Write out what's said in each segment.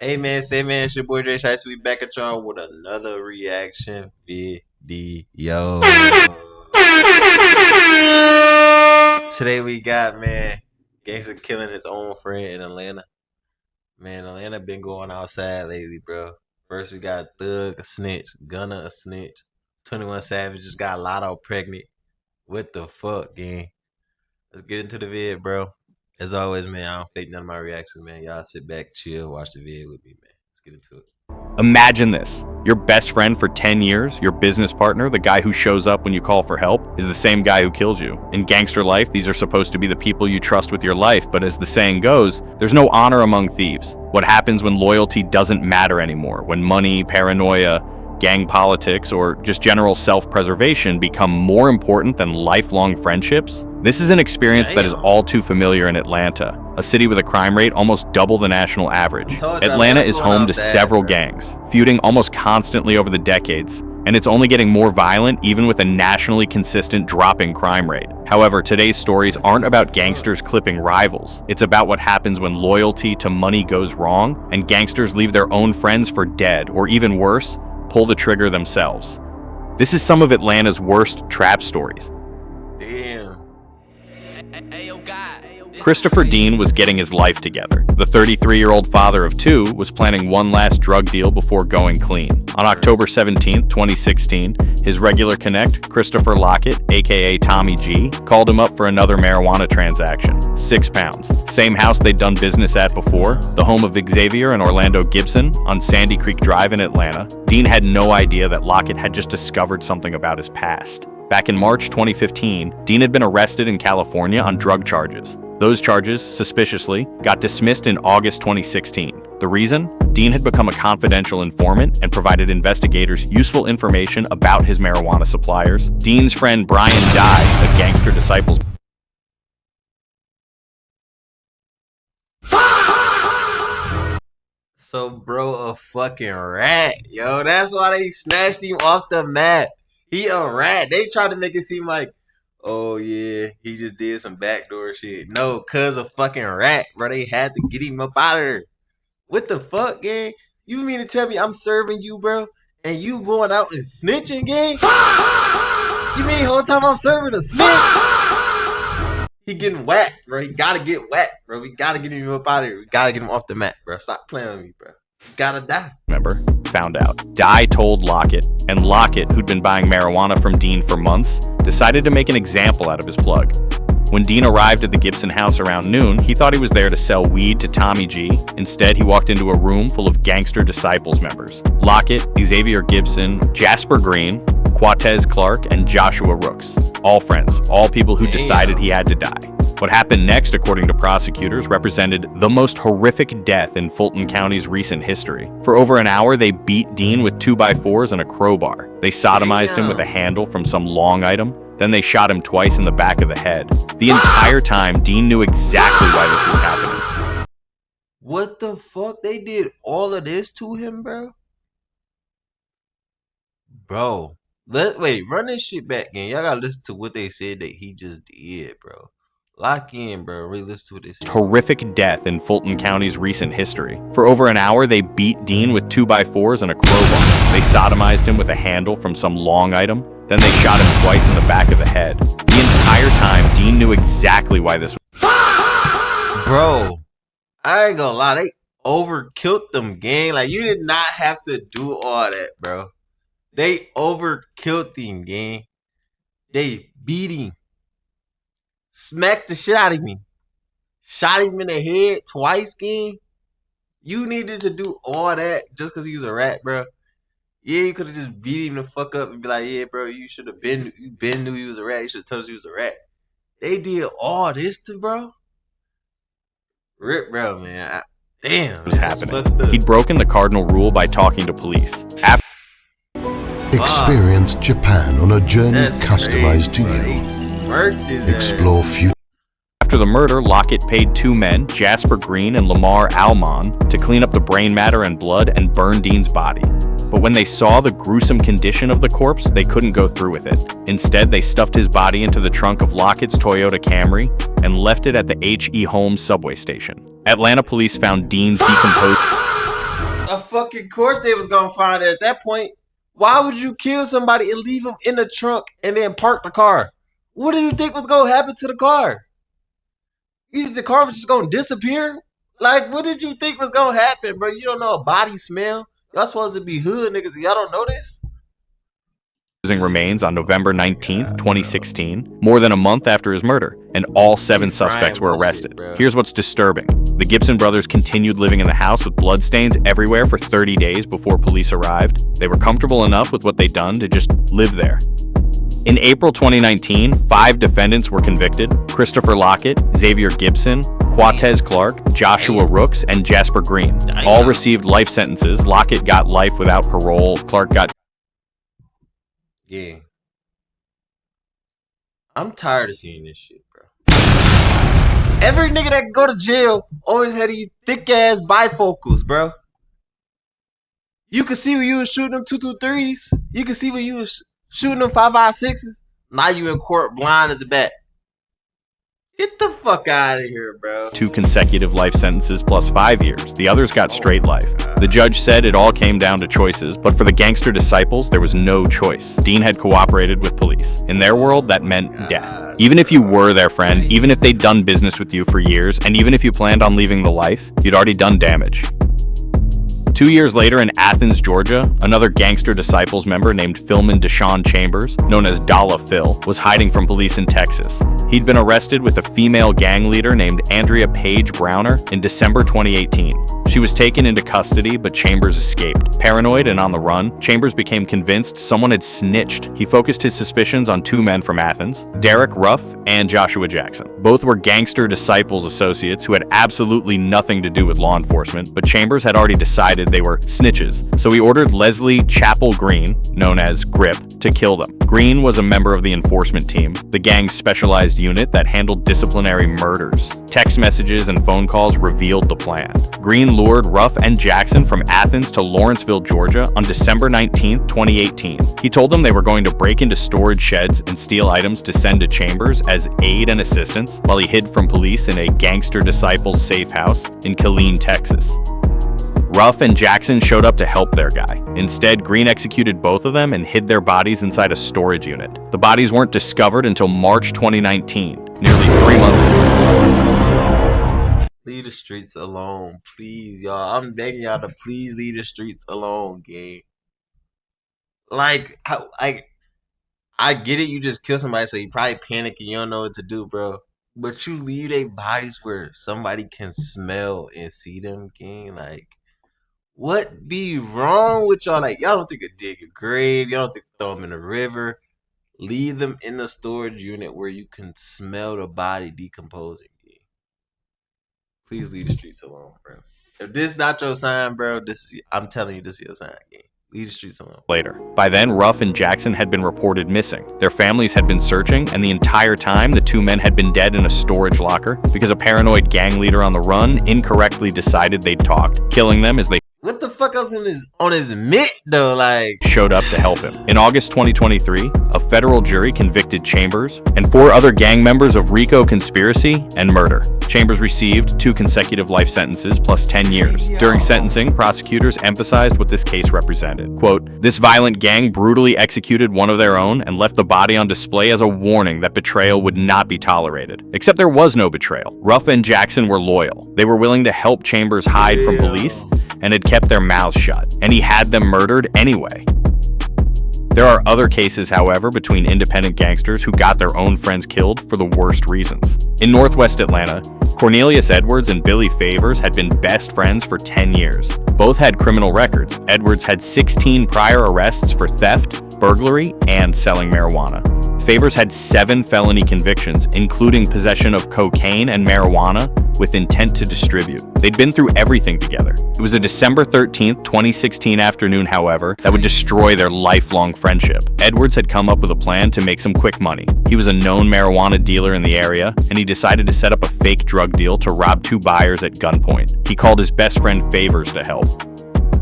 Hey man, say man, it's your boy Dreshiesty. We back at y'all with another reaction video. Today we got gangster killing his own friend in Atlanta. Man, Atlanta been going outside lately, bro. First we got Thug a snitch, Gunna a snitch, 21 Savage just got Lotto pregnant. What the fuck, gang? Let's get into the vid, bro. As always, man, I don't fake none of my reactions, man. Y'all sit back, chill, watch the vid with me, man. Let's get into it. Imagine this. Your best friend for 10 years, your business partner, the guy who shows up when you call for help, is the same guy who kills you. In gangster life, these are supposed to be the people you trust with your life, but as the saying goes, there's no honor among thieves. What happens when loyalty doesn't matter anymore? When money, paranoia, gang politics, or just general self-preservation become more important than lifelong friendships? This is an experience that is all too familiar in Atlanta, a city with a crime rate almost double the national average. Atlanta is home to several gangs, feuding almost constantly over the decades, and it's only getting more violent even with a nationally consistent dropping crime rate. However, today's stories aren't about gangsters clipping rivals. It's about what happens when loyalty to money goes wrong, and gangsters leave their own friends for dead, or even worse, pull the trigger themselves. This is some of Atlanta's worst trap stories. Damn. Christopher Dean was getting his life together. The 33-year-old father of two was planning one last drug deal before going clean. On October 17, 2016, his regular connect, Christopher Lockett, aka Tommy G, called him up for another marijuana transaction. 6 pounds. Same house they'd done business at before, the home of Xavier and Orlando Gibson on Sandy Creek Drive in Atlanta. Dean had no idea that Lockett had just discovered something about his past. Back in March 2015, Dean had been arrested in California on drug charges. Those charges, suspiciously, got dismissed in August 2016. The reason? Dean had become a confidential informant and provided investigators useful information about his marijuana suppliers. Dean's friend Brian Dye, a gangster disciples. So, bro, a fucking rat, yo. That's why they snatched him off the map. He a rat. They tried to make it seem like, oh yeah, he just did some backdoor shit. No, cuz a fucking rat, bro. They had to get him up out of there. What the fuck, gang? You mean to tell me I'm serving you, bro, and you going out and snitching, gang? You mean the whole time I'm serving a snitch? He getting whacked, bro. He gotta get whacked, bro. We gotta get him up out of here. We gotta get him off the map, bro. Stop playing with me, bro. You gotta die. Remember? Found out. Dye told Lockett, and Lockett, who'd been buying marijuana from Dean for months, decided to make an example out of his plug. When Dean arrived at the Gibson house around noon, he thought he was there to sell weed to Tommy G. Instead, he walked into a room full of gangster disciples members. Lockett, Xavier Gibson, Jasper Green, Quatez Clark, and Joshua Rooks. All friends, all people who decided he had to die. What happened next, according to prosecutors, represented the most horrific death in Fulton County's recent history. For over an hour, they beat Dean with 2x4s and a crowbar. They sodomized him with a handle from some long item. Then they shot him twice in the back of the head. The entire time, Dean knew exactly why this was happening. What the fuck? They did all of this to him, bro? Bro. Wait, run this shit back, gang. Y'all gotta listen to what they said that he just did, bro. Lock in, bro. Really listen to what they said. Horrific death in Fulton County's recent history. For over an hour, they beat Dean with 2x4s and a crowbar. They sodomized him with a handle from some long item. Then they shot him twice in the back of the head. The entire time, Dean knew exactly why this was. Bro, I ain't gonna lie. They overkilled them, gang. Like, you did not have to do all that, bro. They overkilled him, gang. They beat him. Smacked the shit out of me. Shot him in the head twice, gang. You needed to do all that just because he was a rat, bro. Yeah, you could have just beat him the fuck up and be like, yeah, bro, you should have been knew he was a rat. You should have told us he was a rat. They did all this to bro. Rip, bro, man. Damn. Was happening. He'd broken the cardinal rule by talking to police. Experience Japan on a journey customized to you. Explore future. After the murder, Lockett paid 2 men, Jasper Green and Lamar Almon, to clean up the brain matter and blood and burn Dean's body. But when they saw the gruesome condition of the corpse, they couldn't go through with it. Instead, they stuffed his body into the trunk of Lockett's Toyota Camry and left it at the H.E. Holmes subway station. Atlanta police found Dean's decomposed... Of fucking course they was gonna find it at that point. Why would you kill somebody and leave them in the trunk and then park the car? What do you think was gonna happen to the car? You think the car was just gonna disappear? Like, what did you think was gonna happen, bro? You don't know a body smell. Y'all supposed to be hood niggas. Y'all don't know this? Remains on November 19th, 2016, more than a month after his murder, and all 7 suspects were arrested. Here's what's disturbing. The Gibson brothers continued living in the house with bloodstains everywhere for 30 days before police arrived. They were comfortable enough with what they'd done to just live there. In April 2019, 5 defendants were convicted: Christopher Lockett, Xavier Gibson, Quatez Clark, Joshua Rooks, and Jasper Green. All received life sentences. Lockett got life without parole. Clark got... Yeah. I'm tired of seeing this shit, bro. Every nigga that go to jail always had these thick ass bifocals, bro. You can see when you was shooting them 223s. You can see when you was shooting them 5.56s. Now you in court blind as a bat. Get the fuck out of here, bro. 2 consecutive life sentences plus 5 years. The others got straight life. The judge said it all came down to choices, but for the gangster disciples, there was no choice. Dean had cooperated with police. In their world, that meant death. Even if you were their friend, even if they'd done business with you for years, and even if you planned on leaving the life, you'd already done damage. 2 years later in Athens, Georgia, another gangster disciples member named Philman Deshaun Chambers, known as Dollar Phil, was hiding from police in Texas. He'd been arrested with a female gang leader named Andrea Page Browner in December 2018. She was taken into custody, but Chambers escaped. Paranoid and on the run, Chambers became convinced someone had snitched. He focused his suspicions on 2 men from Athens, Derek Ruff and Joshua Jackson. Both were gangster disciples associates who had absolutely nothing to do with law enforcement, but Chambers had already decided they were snitches, so he ordered Leslie Chapel Green, known as Grip, to kill them. Green was a member of the enforcement team, the gang's specialized unit that handled disciplinary murders. Text messages and phone calls revealed the plan. Green lured Ruff and Jackson from Athens to Lawrenceville, Georgia on December 19, 2018. He told them they were going to break into storage sheds and steal items to send to Chambers as aid and assistance while he hid from police in a gangster disciples safe house in Killeen, Texas. Ruff and Jackson showed up to help their guy. Instead, Green executed both of them and hid their bodies inside a storage unit. The bodies weren't discovered until March 2019, nearly 3 months later. Leave the streets alone, please, y'all. I'm begging y'all to please leave the streets alone, gang. Like, I get it. You just kill somebody, so you probably panic and you don't know what to do, bro. But you leave their bodies where somebody can smell and see them, gang. Like, what be wrong with y'all? Like, y'all don't think to dig a grave. Y'all don't think to throw them in a river. Leave them in the storage unit where you can smell the body decomposing. Please leave the streets alone, bro. If this not your sign, bro, I'm telling you, this is your sign, gang. Leave the streets alone. Later. By then, Ruff and Jackson had been reported missing. Their families had been searching, and the entire time, the 2 men had been dead in a storage locker because a paranoid gang leader on the run incorrectly decided they'd talked, killing them as they... What the fuck else on his mitt, though? Like, showed up to help him. In August 2023, a federal jury convicted Chambers and 4 other gang members of RICO conspiracy and murder. Chambers received 2 consecutive life sentences plus 10 years. During sentencing, prosecutors emphasized what this case represented. Quote, "This violent gang brutally executed one of their own and left the body on display as a warning that betrayal would not be tolerated. Except there was no betrayal. Ruff and Jackson were loyal. They were willing to help Chambers hide from police and had kept their mouths shut, and he had them murdered anyway." There are other cases, however, between independent gangsters who got their own friends killed for the worst reasons. In Northwest Atlanta, Cornelius Edwards and Billy Favors had been best friends for 10 years. Both had criminal records. Edwards had 16 prior arrests for theft, burglary, and selling marijuana. Favors had 7 felony convictions, including possession of cocaine and marijuana with intent to distribute. They'd been through everything together. It was a December 13th, 2016 afternoon, however, that would destroy their lifelong friendship. Edwards had come up with a plan to make some quick money. He was a known marijuana dealer in the area, and he decided to set up a fake drug deal to rob 2 buyers at gunpoint. He called his best friend Favors to help.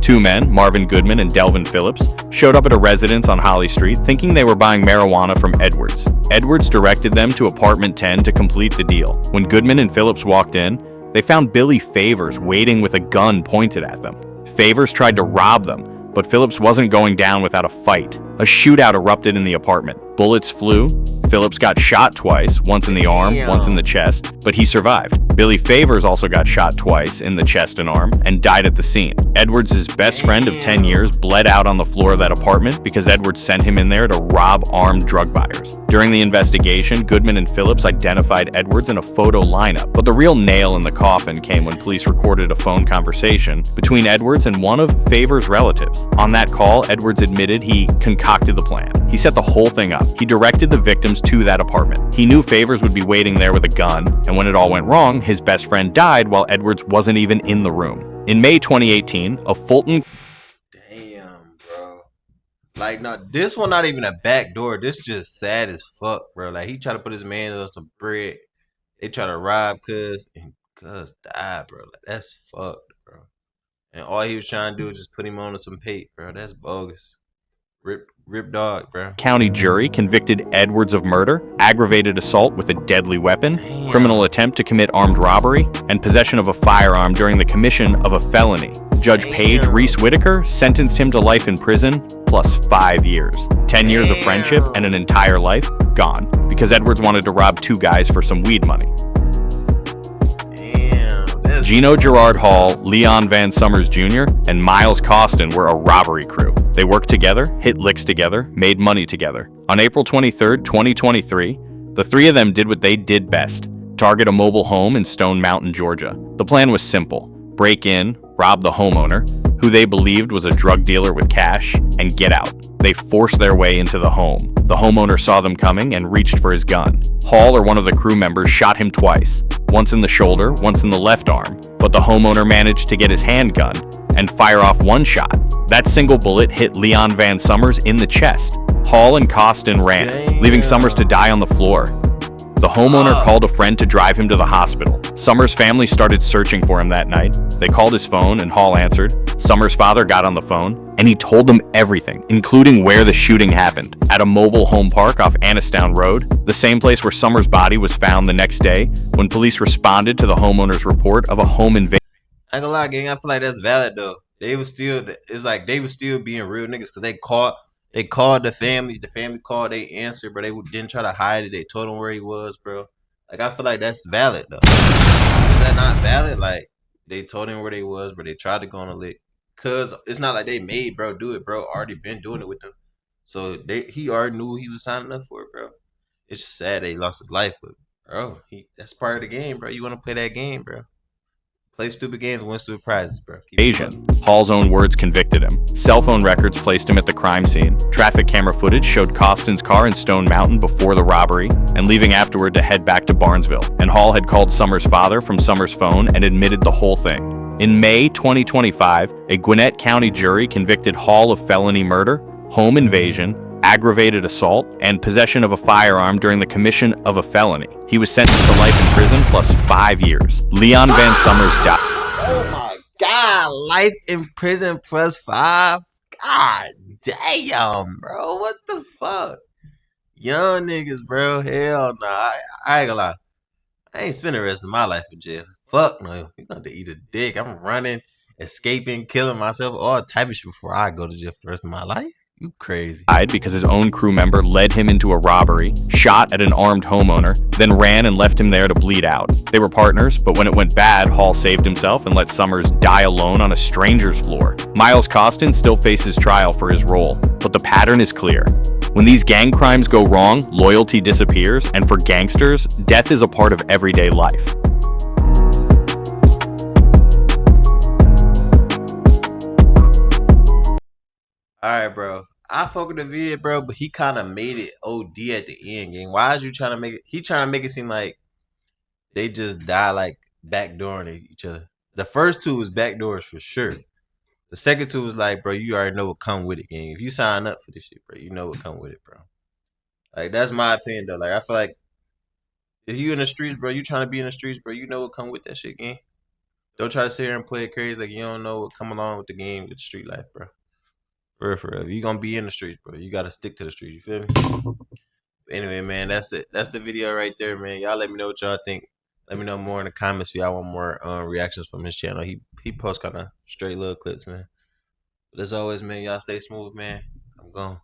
2 men, Marvin Goodman and Delvin Phillips, showed up at a residence on Holly Street thinking they were buying marijuana from Edwards. Edwards directed them to apartment 10 to complete the deal. When Goodman and Phillips walked in, they found Billy Favors waiting with a gun pointed at them. Favors tried to rob them, but Phillips wasn't going down without a fight. A shootout erupted in the apartment. Bullets flew. Phillips got shot twice, once in the arm, once in the chest, but he survived. Billy Favors also got shot twice in the chest and arm and died at the scene. Edwards' best friend of 10 years bled out on the floor of that apartment because Edwards sent him in there to rob armed drug buyers. During the investigation, Goodman and Phillips identified Edwards in a photo lineup, but the real nail in the coffin came when police recorded a phone conversation between Edwards and one of Favors' relatives. On that call, Edwards admitted he concocted the plan. He set the whole thing up. He directed the victims to that apartment. He knew Favors would be waiting there with a gun, and when it all went wrong, his best friend died while Edwards wasn't even in the room. In May 2018, a Fulton... Damn, bro. Like, no, this one not even a back door. This just sad as fuck, bro. Like, he tried to put his man on some bread. They try to rob Cuz, and Cuz died, bro. Like, that's fucked, bro. And all he was trying to do was just put him on to some pay, bro. That's bogus. Rip dog, bro. County jury convicted Edwards of murder, aggravated assault with a deadly weapon, criminal attempt to commit armed robbery, and possession of a firearm during the commission of a felony. Judge Paige Reese Whitaker sentenced him to life in prison plus 5 years. 10 years of friendship and an entire life gone because Edwards wanted to rob 2 guys for some weed money. Gino Gerard Hall, Leon Van Summers Jr., and Miles Costin were a robbery crew. They worked together, hit licks together, made money together. On April 23, 2023, the 3 of them did what they did best: target a mobile home in Stone Mountain, Georgia. The plan was simple: break in, rob the homeowner, who they believed was a drug dealer with cash, and get out. They forced their way into the home. The homeowner saw them coming and reached for his gun. Hall, or one of the crew members, shot him twice, once in the shoulder, once in the left arm, but the homeowner managed to get his handgun and fire off 1 shot. That single bullet hit Leon Van Summers in the chest. Hall and Costin ran, leaving Summers to die on the floor. The homeowner called a friend to drive him to the hospital. Summers' family started searching for him that night. They called his phone and Hall answered. Summers' father got on the phone and he told them everything, including where the shooting happened: at a mobile home park off Annistown Road, the same place where Summers' body was found the next day when police responded to the homeowner's report of a home invasion. I ain't gonna lie, gang. I feel like that's valid though. They was still, it's like they was still being real niggas because they called the family. The family called, they answered, but they didn't try to hide it. They told him where he was, bro. Like, I feel like that's valid though. Is that not valid? Like, they told him where they was, but they tried to go on a lick. Cause it's not like they made bro do it, bro. Already been doing it with them, so he already knew he was signing up for it, bro. It's just sad that he lost his life, but bro, that's part of the game, bro. You want to play that game, bro. Play stupid games, win stupid prizes, bro. Hall's own words convicted him. Cell phone records placed him at the crime scene. Traffic camera footage showed Costin's car in Stone Mountain before the robbery and leaving afterward to head back to Barnesville. And Hall had called Summers' father from Summers' phone and admitted the whole thing. In May 2025, a Gwinnett County jury convicted Hall of felony murder, home invasion, aggravated assault, and possession of a firearm during the commission of a felony. He was sentenced to life in prison plus 5 years. Leon Van Summers died. Oh my God, life in prison plus 5? God damn, bro. What the fuck? Young niggas, bro. Hell nah. I ain't gonna lie. I ain't spending the rest of my life in jail. Fuck no. You're going to eat a dick. I'm running, escaping, killing myself, all type of shit before I go to jail for the rest of my life. You crazy. Died because his own crew member led him into a robbery, shot at an armed homeowner, then ran and left him there to bleed out. They were partners, but when it went bad, Hall saved himself and let Summers die alone on a stranger's floor. Miles Costin still faces trial for his role, but the pattern is clear. When these gang crimes go wrong, loyalty disappears, and for gangsters, death is a part of everyday life. Alright, bro. I fuck with the vid, bro, but he kind of made it OD at the end, gang. Why is you trying to make it? He trying to make it seem like they just die like backdooring each other. The first 2 was backdoors for sure. The second 2 was like, bro, you already know what come with it, gang. If you sign up for this shit, bro, you know what come with it, bro. Like, that's my opinion, though. Like, I feel like if you in the streets, bro, you trying to be in the streets, bro, you know what come with that shit, gang. Don't try to sit here and play it crazy like you don't know what come along with the game, with the street life, bro. For real. If you gonna be in the streets, bro, you gotta stick to the streets. You feel me? But anyway, man, that's it. That's the video right there, man. Y'all let me know what y'all think. Let me know more in the comments if y'all want more reactions from his channel. He posts kind of straight little clips, man. But as always, man, y'all stay smooth, man. I'm gone.